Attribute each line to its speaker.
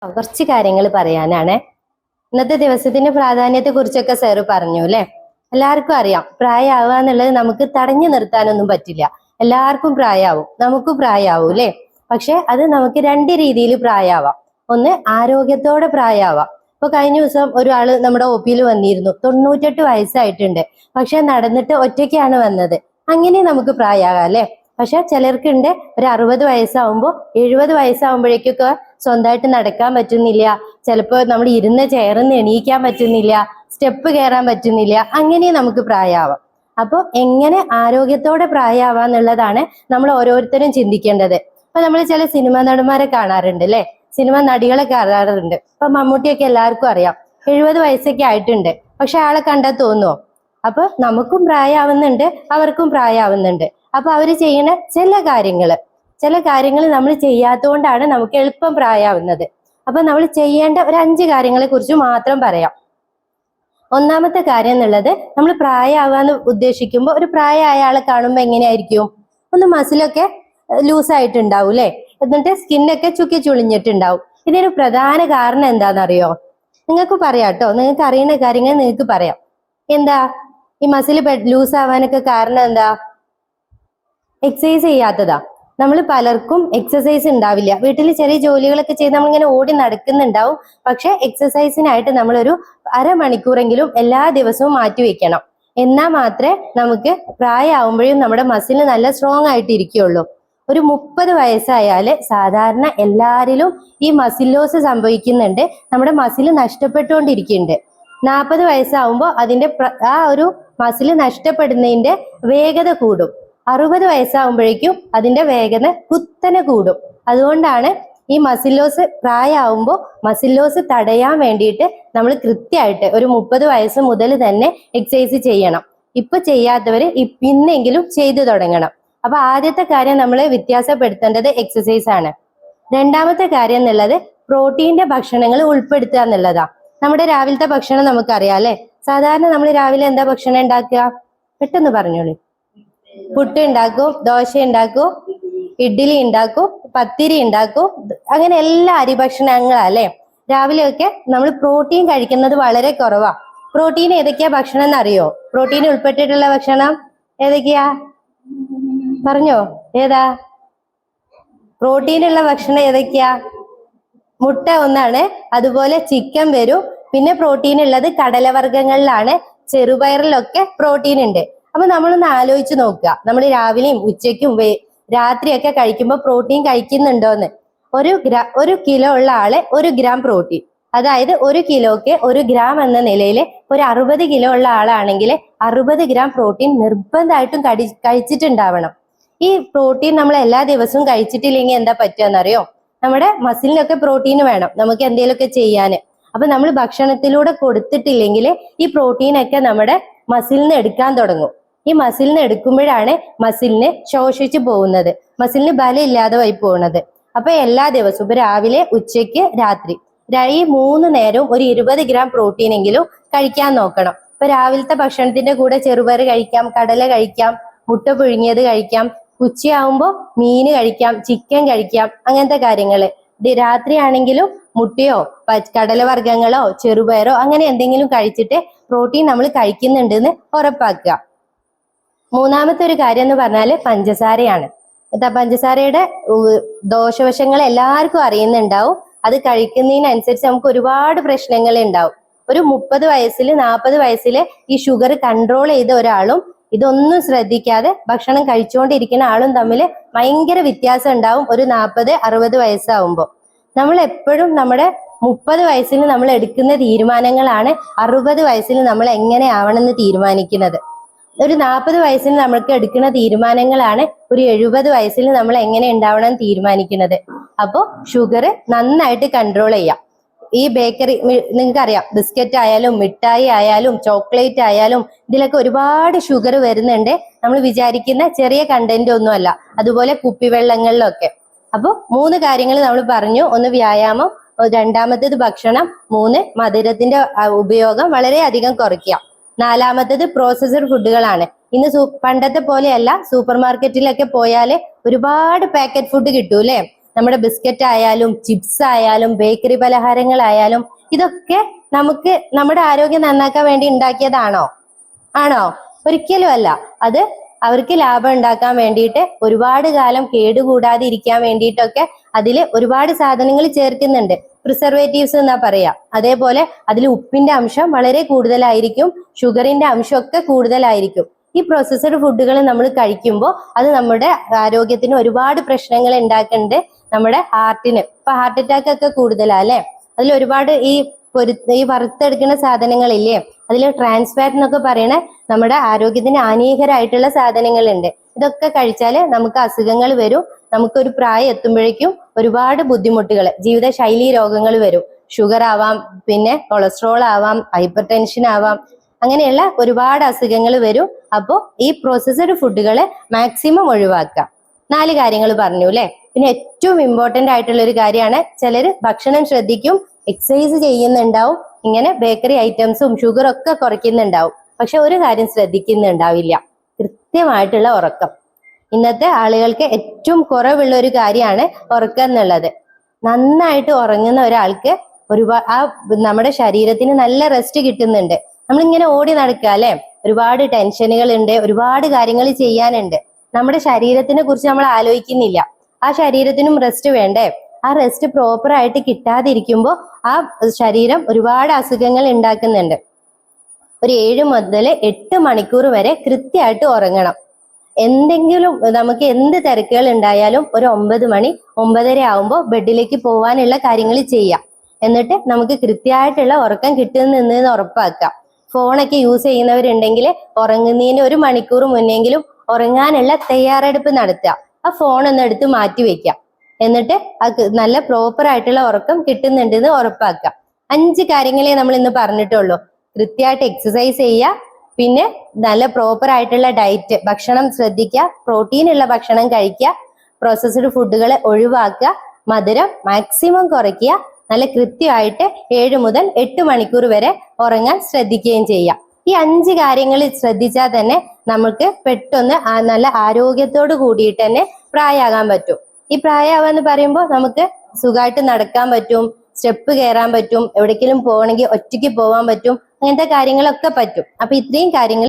Speaker 1: കുറച്ച് കാര്യങ്ങൾ പറയാനാണ്. ഇന്നത്തെ ദിവസത്തിന്റെ പ്രാധാന്യത്തെ കുറിച്ചൊക്കെ സാറ് പറഞ്ഞു അല്ലെ. എല്ലാവർക്കും അറിയാം പ്രായമാവുക എന്നുള്ളത് നമുക്ക് തടഞ്ഞു നിർത്താനൊന്നും പറ്റില്ല. എല്ലാവർക്കും പ്രായമാവും, നമുക്കും പ്രായമാവും അല്ലെ. പക്ഷെ അത് നമുക്ക് രണ്ട് രീതിയിൽ പ്രായമാവാം. ഒന്ന് ആരോഗ്യത്തോടെ പ്രായമാവാം. ഇപ്പൊ കഴിഞ്ഞ ദിവസം ഒരാള് നമ്മുടെ ഒപിയിൽ വന്നിരുന്നു, 98 വയസ്സായിട്ടുണ്ട്, പക്ഷെ നടന്നിട്ട് ഒറ്റയ്ക്കാണ് വന്നത്. അങ്ങനെ നമുക്ക് പ്രായമാകാം അല്ലെ. പക്ഷെ ചിലർക്കുണ്ട് ഒരു 60 വയസ്സാവുമ്പോൾ 70 വയസ്സാവുമ്പോഴേക്കൊക്കെ സ്വന്തമായിട്ട് നടക്കാൻ പറ്റുന്നില്ല, ചിലപ്പോൾ നമ്മൾ ഇരുന്ന ചെയറിന്ന് എണീക്കാൻ പറ്റുന്നില്ല, സ്റ്റെപ്പ് കയറാൻ പറ്റുന്നില്ല, അങ്ങനെ നമുക്ക് പ്രായമാവാം. അപ്പോൾ എങ്ങനെ ആരോഗ്യത്തോടെ പ്രായമാവാന്നുള്ളതാണ് നമ്മൾ ഓരോരുത്തരും ചിന്തിക്കേണ്ടത്. ഇപ്പൊ നമ്മൾ ചില സിനിമാ നടന്മാരെ കാണാറുണ്ട് അല്ലെ, സിനിമ നടികളെ കാണാറുണ്ട്. ഇപ്പൊ മമ്മൂട്ടിയൊക്കെ എല്ലാവർക്കും അറിയാം, 70 വയസ്സൊക്കെ ആയിട്ടുണ്ട്, പക്ഷെ ആളെ കണ്ടാൽ തോന്നുമോ? അപ്പൊ നമുക്കും പ്രായമാവുന്നുണ്ട്, അവർക്കും പ്രായമാവുന്നുണ്ട്. അപ്പൊ അവര് ചെയ്യുന്ന ചില കാര്യങ്ങൾ നമ്മൾ ചെയ്യാത്തതുകൊണ്ടാണ് നമുക്ക് എളുപ്പം പ്രായമാവുന്നത്. അപ്പൊ നമ്മൾ ചെയ്യേണ്ട ഒരു 5 കാര്യങ്ങളെ കുറിച്ച് മാത്രം പറയാം. ഒന്നാമത്തെ കാര്യം എന്നുള്ളത്, നമ്മൾ പ്രായമാവാന്ന് ഉദ്ദേശിക്കുമ്പോൾ ഒരു പ്രായമായ ആളെ കാണുമ്പോൾ എങ്ങനെയായിരിക്കും? ഒന്ന് മസിലൊക്കെ ലൂസായിട്ടുണ്ടാവും അല്ലെ, എന്നിട്ട് സ്കിന്നൊക്കെ ചുക്കി ചുളിഞ്ഞിട്ടുണ്ടാവും. ഇതിന് പ്രധാന കാരണം എന്താണെന്നറിയോ? നിങ്ങൾക്ക് പറയാട്ടോ, നിങ്ങൾക്ക് അറിയുന്ന കാര്യങ്ങൾ നിങ്ങൾക്ക് പറയാം. എന്താ ഈ മസിൽ ലൂസ് ആവാനൊക്കെ കാരണം? എന്താ? എക്സസൈസ് ചെയ്യാത്തതാ. നമ്മൾ പലർക്കും എക്സസൈസ് ഉണ്ടാവില്ല, വീട്ടിൽ ചെറിയ ജോലികളൊക്കെ ചെയ്ത് നമ്മളിങ്ങനെ ഓടി നടക്കുന്നുണ്ടാവും, പക്ഷെ എക്സസൈസിനായിട്ട് നമ്മളൊരു അരമണിക്കൂറെങ്കിലും എല്ലാ ദിവസവും മാറ്റി വെക്കണം. എന്നാൽ മാത്രമേ നമുക്ക് പ്രായമാകുമ്പോഴും നമ്മുടെ മസിൽ നല്ല സ്ട്രോങ് ആയിട്ട് ഇരിക്കുകയുള്ളൂ. ഒരു 30 വയസ്സായാല് സാധാരണ എല്ലാരിലും ഈ മസിൽ ലോസ് സംഭവിക്കുന്നുണ്ട്, നമ്മുടെ മസിൽ നഷ്ടപ്പെട്ടുകൊണ്ടിരിക്കുന്നുണ്ട്. 40 വയസ്സാവുമ്പോൾ അതിന്റെ ആ ഒരു മസിൽ നഷ്ടപ്പെടുന്നതിന്റെ വേഗത കൂടും. 60 വയസ്സാവുമ്പോഴേക്കും അതിന്റെ വേഗത കുത്തനെ കൂടും. അതുകൊണ്ടാണ് ഈ മസിൽ ലോസ് പ്രായമാവുമ്പോൾ മസിൽ ലോസ് തടയാൻ വേണ്ടിയിട്ട് നമ്മൾ കൃത്യമായിട്ട് ഒരു 30 വയസ്സ് മുതൽ തന്നെ എക്സസൈസ് ചെയ്യണം. ഇപ്പൊ ചെയ്യാത്തവര് ഇന്നെങ്കിലും ചെയ്തു തുടങ്ങണം. അപ്പൊ ആദ്യത്തെ കാര്യം നമ്മൾ വ്യത്യാസപ്പെടുത്തേണ്ടത് എക്സസൈസ് ആണ്. രണ്ടാമത്തെ കാര്യം എന്നുള്ളത് പ്രോട്ടീന്റെ ഭക്ഷണങ്ങൾ ഉൾപ്പെടുത്തുക എന്നുള്ളതാ. നമ്മുടെ രാവിലത്തെ ഭക്ഷണം നമുക്കറിയാം അല്ലെ. സാധാരണ നമ്മൾ രാവിലെ എന്താ ഭക്ഷണം ഉണ്ടാക്കുക? പെട്ടെന്ന് പറഞ്ഞോളൂ. പുട്ട് ഉണ്ടാക്കും, ദോശ ഉണ്ടാക്കും, ഇഡ്ഡലി ഉണ്ടാക്കും, പത്തിരി ഉണ്ടാക്കും, അങ്ങനെ എല്ലാ അരിഭക്ഷണങ്ങളാ അല്ലെ. രാവിലെയൊക്കെ നമ്മൾ പ്രോട്ടീൻ കഴിക്കുന്നത് വളരെ കുറവാ. പ്രോട്ടീൻ ഏതൊക്കെയാ ഭക്ഷണം എന്നറിയോ? പ്രോട്ടീൻ ഉൾപ്പെട്ടിട്ടുള്ള ഭക്ഷണം ഏതൊക്കെയാ പറഞ്ഞോ? ഏതാ പ്രോട്ടീൻ ഉള്ള ഭക്ഷണം? ഏതൊക്കെയാ? മുട്ട ഒന്നാണ്, അതുപോലെ ചിക്കൻ വരും. പിന്നെ പ്രോട്ടീൻ ഉള്ളത് കടലവർഗ്ഗങ്ങളിലാണ്, ചെറുപയറിലൊക്കെ പ്രോട്ടീൻ ഉണ്ട്. അപ്പൊ നമ്മളൊന്ന് ആലോചിച്ച് നോക്കുക, നമ്മൾ രാവിലെയും ഉച്ചയ്ക്കും രാത്രിയൊക്കെ കഴിക്കുമ്പോൾ പ്രോട്ടീൻ കഴിക്കുന്നുണ്ടോന്ന്. ഒരു കിലോ ഉള്ള ആള് 1 ഗ്രാം പ്രോട്ടീൻ, അതായത് 1 കിലോക്ക് 1 ഗ്രാം എന്ന നിലയിൽ ഒരു 60 കിലോ ഉള്ള ആളാണെങ്കിൽ 60 ഗ്രാം പ്രോട്ടീൻ നിർബന്ധമായിട്ടും കഴിച്ചിട്ടുണ്ടാവണം. ഈ പ്രോട്ടീൻ നമ്മൾ എല്ലാ ദിവസവും കഴിച്ചിട്ടില്ലെങ്കിൽ എന്താ പറ്റുകയെന്നറിയോ? നമ്മുടെ മസിലിനൊക്കെ പ്രോട്ടീൻ വേണം നമുക്ക് എന്തെങ്കിലുമൊക്കെ ചെയ്യാന്. അപ്പൊ നമ്മൾ ഭക്ഷണത്തിലൂടെ കൊടുത്തിട്ടില്ലെങ്കിൽ ഈ പ്രോട്ടീനൊക്കെ നമ്മുടെ മസിലിന് എടുക്കാൻ തുടങ്ങും. ഈ മസിലിന് എടുക്കുമ്പോഴാണ് മസിലിന് ശോഷിച്ചു പോകുന്നത്, മസിലിന് ബലം ഇല്ലാതെ പോയി പോകുന്നത്. അപ്പൊ എല്ലാ ദിവസവും ഇപ്പൊ രാവിലെ, ഉച്ചയ്ക്ക്, രാത്രി ഈ 3 നേരവും ഒരു 20 ഗ്രാം പ്രോട്ടീൻ എങ്കിലും കഴിക്കാൻ നോക്കണം. ഇപ്പൊ രാവിലത്തെ ഭക്ഷണത്തിന്റെ കൂടെ ചെറുപയർ കഴിക്കാം, കടല കഴിക്കാം, മുട്ട പുഴുങ്ങിയത് കഴിക്കാം, ഉച്ചയാവുമ്പോ മീന് കഴിക്കാം, ചിക്കൻ കഴിക്കാം, അങ്ങനത്തെ കാര്യങ്ങള്. രാത്രി ആണെങ്കിലും മുട്ടയോ കടലവർഗ്ഗങ്ങളോ ചെറുപയറോ അങ്ങനെ എന്തെങ്കിലും കഴിച്ചിട്ട് പ്രോട്ടീൻ നമ്മൾ കഴിക്കുന്നുണ്ടെന്ന് ഉറപ്പാക്കുക. മൂന്നാമത്തെ ഒരു കാര്യം എന്ന് പറഞ്ഞാല് പഞ്ചസാരയാണ്. പഞ്ചസാരയുടെ ദോഷവശങ്ങൾ എല്ലാവർക്കും അറിയുന്നുണ്ടാവും. അത് കഴിക്കുന്നതിനനുസരിച്ച് നമുക്ക് ഒരുപാട് പ്രശ്നങ്ങൾ ഉണ്ടാവും. ഒരു 30 വയസ്സിൽ 40 വയസ്സിൽ ഈ ഷുഗർ കൺട്രോൾ ചെയ്ത ഒരാളും ഇതൊന്നും ശ്രദ്ധിക്കാതെ ഭക്ഷണം കഴിച്ചുകൊണ്ടിരിക്കുന്ന ആളും തമ്മിൽ ഭയങ്കര വ്യത്യാസം ഉണ്ടാവും. ഒരു 40-60 വയസ്സാവുമ്പോൾ നമ്മൾ എപ്പോഴും നമ്മുടെ 30 വയസ്സിൽ നമ്മൾ എടുക്കുന്ന തീരുമാനങ്ങളാണ് 60 വയസ്സിൽ നമ്മൾ എങ്ങനെ ആവണമെന്ന് തീരുമാനിക്കുന്നത്. ഒരു 40 വയസ്സിൽ നമ്മൾക്ക് എടുക്കുന്ന തീരുമാനങ്ങളാണ് ഒരു 70 വയസ്സിൽ നമ്മൾ എങ്ങനെ ഉണ്ടാവണം തീരുമാനിക്കുന്നത്. അപ്പോൾ ഷുഗർ നന്നായിട്ട് കൺട്രോൾ ചെയ്യാം. ഈ ബേക്കറി നിങ്ങൾക്കറിയാം, ബിസ്ക്കറ്റ് ആയാലും മിഠായി ആയാലും ചോക്ലേറ്റ് ആയാലും ഇതിലൊക്കെ ഒരുപാട് ഷുഗർ വരുന്നുണ്ട്. നമ്മൾ വിചാരിക്കുന്ന ചെറിയ കണ്ടന്റ് ഒന്നുമല്ല. അതുപോലെ കുപ്പിവെള്ളങ്ങളിലൊക്കെ. അപ്പോൾ 3 കാര്യങ്ങൾ നമ്മൾ പറഞ്ഞു. ഒന്ന് വ്യായാമം, രണ്ടാമത്തേത് ഭക്ഷണം, 3 മധുരത്തിന്റെ ഉപയോഗം വളരെയധികം കുറയ്ക്കുക. 4-മത്തേത് പ്രോസസ്ഡ് ഫുഡുകളാണ്. പണ്ടത്തെ പോലെയല്ല, സൂപ്പർ മാർക്കറ്റിലൊക്കെ പോയാൽ ഒരുപാട് പാക്കറ്റ് ഫുഡ് കിട്ടൂലേ. നമ്മുടെ ബിസ്ക്കറ്റ് ആയാലും ചിപ്സ് ആയാലും ബേക്കറി പലഹാരങ്ങളായാലും ഇതൊക്കെ നമുക്ക് നമ്മുടെ ആരോഗ്യം നന്നാക്കാൻ വേണ്ടി ഉണ്ടാക്കിയതാണോ? ആണോ? ഒരിക്കലും അല്ല. അത് അവർക്ക് ലാഭം ഉണ്ടാക്കാൻ വേണ്ടിയിട്ട് ഒരുപാട് കാലം കേടുകൂടാതെ ഇരിക്കാൻ വേണ്ടിയിട്ടൊക്കെ അതിൽ ഒരുപാട് സാധനങ്ങൾ ചേർക്കുന്നുണ്ട്. പ്രിസർവേറ്റീവ്സ് എന്നാ പറയാ. അതേപോലെ അതിൽ ഉപ്പിന്റെ അംശം വളരെ കൂടുതലായിരിക്കും, ഷുഗറിന്റെ അംശമൊക്കെ കൂടുതലായിരിക്കും. ഈ പ്രോസസ്ഡ് ഫുഡുകൾ നമ്മൾ കഴിക്കുമ്പോൾ അത് നമ്മുടെ ആരോഗ്യത്തിന് ഒരുപാട് പ്രശ്നങ്ങൾ ഉണ്ടാക്കുന്നുണ്ട്. നമ്മുടെ ഹാർട്ടിന് ഇപ്പൊ ഹാർട്ട് അറ്റാക്ക് ഒക്കെ കൂടുതലാ അല്ലെ? അതിൽ ഒരുപാട് ഈ വറുത്തെടുക്കുന്ന സാധനങ്ങളില്ലേ, അതിൽ ട്രാൻസ് ഫാറ്റ് എന്നൊക്കെ പറയണ നമ്മുടെ ആരോഗ്യത്തിന് ഹാനികരമായിട്ടുള്ള സാധനങ്ങളുണ്ട്. ഇതൊക്കെ കഴിച്ചാല് നമുക്ക് അസുഖങ്ങൾ വരും. നമുക്കൊരു പ്രായം എത്തുമ്പോഴേക്കും ഒരുപാട് ബുദ്ധിമുട്ടുകൾ, ജീവിതശൈലി രോഗങ്ങൾ വരും. ഷുഗർ ആവാം, പിന്നെ കൊളസ്ട്രോൾ ആവാം, ഹൈപ്പർ ടെൻഷൻ ആവാം, അങ്ങനെയുള്ള ഒരുപാട് അസുഖങ്ങൾ വരും. അപ്പോൾ ഈ പ്രോസസ്ഡ് ഫുഡുകളെ മാക്സിമം ഒഴിവാക്കുക. 4 കാര്യങ്ങൾ പറഞ്ഞു അല്ലെ? പിന്നെ ഏറ്റവും ഇമ്പോർട്ടന്റ് ആയിട്ടുള്ള ഒരു കാര്യമാണ്, ചിലര് ഭക്ഷണം ശ്രദ്ധിക്കും, എക്സസൈസ് ചെയ്യുന്നുണ്ടാവും, ഇങ്ങനെ ബേക്കറി ഐറ്റംസും ഷുഗറും ഒക്കെ കുറയ്ക്കുന്നുണ്ടാവും. പക്ഷെ ഒരു കാര്യം ശ്രദ്ധിക്കുന്നുണ്ടാവില്ല, കൃത്യമായിട്ടുള്ള ഉറക്കം. ഇന്നത്തെ ആളുകൾക്ക് ഏറ്റവും കുറവുള്ള ഒരു കാര്യമാണ് ഉറക്കം എന്നുള്ളത്. നന്നായിട്ട് ഉറങ്ങുന്ന ഒരാൾക്ക് നമ്മുടെ ശരീരത്തിന് നല്ല റെസ്റ്റ് കിട്ടുന്നുണ്ട്. നമ്മളിങ്ങനെ ഓടി നടക്കുക അല്ലെ, ഒരുപാട് ടെൻഷനുകൾ ഉണ്ട്, ഒരുപാട് കാര്യങ്ങൾ ചെയ്യാനുണ്ട്. നമ്മുടെ ശരീരത്തിനെ കുറിച്ച് നമ്മൾ ആലോചിക്കുന്നില്ല. ആ ശരീരത്തിനും റെസ്റ്റ് വേണ്ടേ? ആ റെസ്റ്റ് പ്രോപ്പർ ആയിട്ട് കിട്ടാതിരിക്കുമ്പോൾ ആ ശരീരം ഒരുപാട് അസുഖങ്ങൾ ഉണ്ടാക്കുന്നുണ്ട്. ഒരു 7 മുതൽ 8 മണിക്കൂർ വരെ കൃത്യമായിട്ട് ഉറങ്ങണം. എന്തെങ്കിലും നമുക്ക് എന്ത് തിരക്കുകൾ ഉണ്ടായാലും ഒരു 9 മണി 9:30 ആവുമ്പോൾ ബെഡിലേക്ക് പോകാനുള്ള കാര്യങ്ങൾ ചെയ്യാം. എന്നിട്ട് നമുക്ക് കൃത്യമായിട്ടുള്ള ഉറക്കം കിട്ടുന്നെന്ന് ഉറപ്പാക്കാം. ഫോണൊക്കെ യൂസ് ചെയ്യുന്നവരുണ്ടെങ്കിൽ ഉറങ്ങുന്നതിന് 1 മണിക്കൂർ മുന്നെങ്കിലും ഉറങ്ങാനുള്ള തയ്യാറെടുപ്പ് നടത്തുക. ആ ഫോൺ ഒന്ന് എടുത്ത് മാറ്റി വെക്കാം. എന്നിട്ട് നല്ല പ്രോപ്പർ ആയിട്ടുള്ള ഉറക്കം കിട്ടുന്നുണ്ടെന്ന് ഉറപ്പാക്കുക. 5 കാര്യങ്ങളെ നമ്മൾ ഇന്ന് പറഞ്ഞിട്ടുള്ളൂ. കൃത്യമായിട്ട് എക്സസൈസ് ചെയ്യുക, പിന്നെ നല്ല പ്രോപ്പർ ആയിട്ടുള്ള ഡയറ്റ് ഭക്ഷണം ശ്രദ്ധിക്കുക, പ്രോട്ടീൻ ഉള്ള ഭക്ഷണം കഴിക്കുക, പ്രോസസ്ഡ് ഫുഡുകൾ ഒഴിവാക്കുക, മധുരം മാക്സിമം കുറയ്ക്കുക, നല്ല കൃത്യമായിട്ട് 7 മുതൽ 8 മണിക്കൂർ വരെ ഉറങ്ങാൻ ശ്രദ്ധിക്കുകയും ചെയ്യാം. ഈ 5 കാര്യങ്ങൾ ശ്രദ്ധിച്ചാൽ തന്നെ നമുക്ക് പെട്ടെന്ന് നല്ല ആരോഗ്യത്തോട് കൂടിയിട്ട് തന്നെ പ്രായമാകാൻ പറ്റും. ഈ പ്രായമാവാന്ന് പറയുമ്പോൾ നമുക്ക് സുഖമായിട്ട് നടക്കാൻ പറ്റും, സ്റ്റെപ്പ് കയറാൻ പറ്റും, എവിടേക്കെങ്കിലും പോകണമെങ്കിൽ ഒറ്റയ്ക്ക് പോകാൻ പറ്റും, അങ്ങനത്തെ കാര്യങ്ങളൊക്കെ പറ്റും. അപ്പൊ ഇത്രയും കാര്യങ്ങൾ